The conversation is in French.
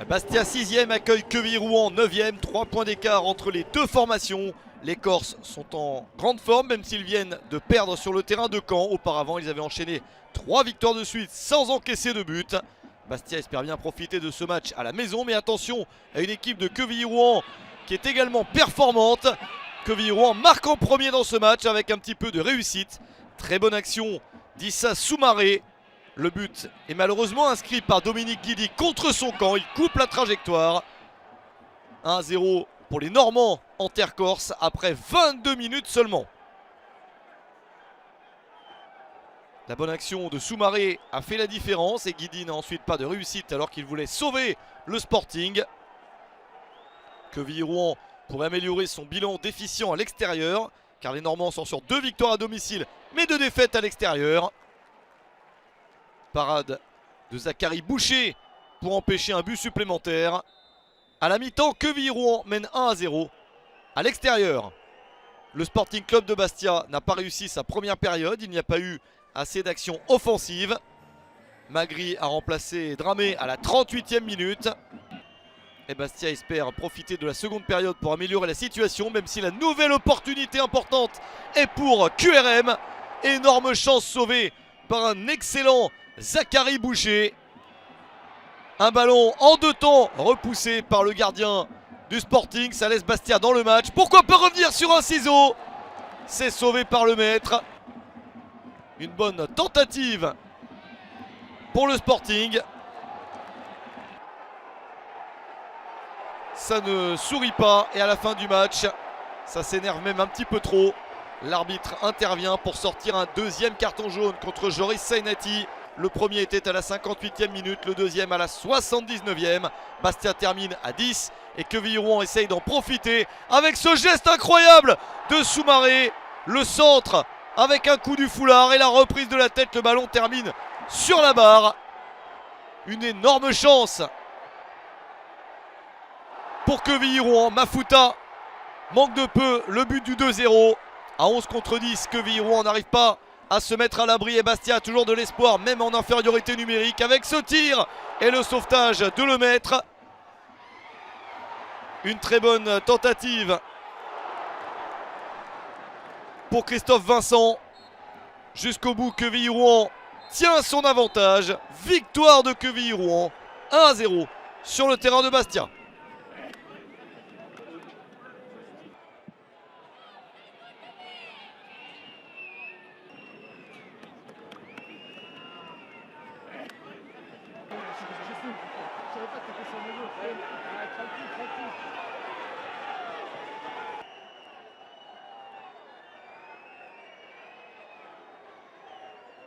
Bastia 6e accueille Quevilly-Rouen 9e, 3 points d'écart entre les deux formations. Les Corses sont en grande forme même s'ils viennent de perdre sur le terrain de Caen. Auparavant ils avaient enchaîné 3 victoires de suite sans encaisser de but. Bastia espère bien profiter de ce match à la maison, mais attention à une équipe de Quevilly-Rouen qui est également performante. Quevilly-Rouen marque en premier dans ce match avec un petit peu de réussite. Très bonne action d'Issa Soumaré. Le but est malheureusement inscrit par Dominique Guidi contre son camp. Il coupe la trajectoire. 1-0 pour les Normands en terre corse après 22 minutes seulement. La bonne action de Soumaré a fait la différence et Guidi n'a ensuite pas de réussite alors qu'il voulait sauver le Sporting. Quevilly-Rouen pourrait améliorer son bilan déficient à l'extérieur car les Normands sont sur 2 victoires à domicile mais 2 défaites à l'extérieur. Parade de Zachary Boucher pour empêcher un but supplémentaire. À la mi-temps, Quevilly-Rouen mène 1-0 à l'extérieur. Le Sporting Club de Bastia n'a pas réussi sa première période. Il n'y a pas eu assez d'actions offensives. Magri a remplacé Dramé à la 38e minute. Et Bastia espère profiter de la seconde période pour améliorer la situation, même si la nouvelle opportunité importante est pour QRM. Énorme chance sauvée par un excellent Zachary Boucher. Un ballon en 2 temps repoussé par le gardien du Sporting. Ça laisse Bastia dans le match. Pourquoi pas revenir sur un ciseau? C'est sauvé par le maître. Une bonne tentative pour le Sporting. Ça ne sourit pas et à la fin du match, ça s'énerve même un petit peu trop. L'arbitre intervient pour sortir un deuxième carton jaune contre Joris Sainati. Le premier était à la 58e minute, le deuxième à la 79e. Bastia termine à 10 et Quevilly-Rouen essaye d'en profiter avec ce geste incroyable de Soumaré. Le centre avec un coup du foulard et la reprise de la tête, le ballon termine sur la barre. Une énorme chance pour Quevilly-Rouen. Mafuta manque de peu le but du 2-0. À 11 contre 10, Quevilly-Rouen n'arrive pas à se mettre à l'abri et Bastia a toujours de l'espoir, même en infériorité numérique, avec ce tir et le sauvetage de Lemaître. Une très bonne tentative pour Christophe Vincent. Jusqu'au bout, Quevilly-Rouen tient son avantage. Victoire de Quevilly-Rouen, 1-0 sur le terrain de Bastia. Je savais pas que t'étais sur le niveau. Tranquille, tranquille.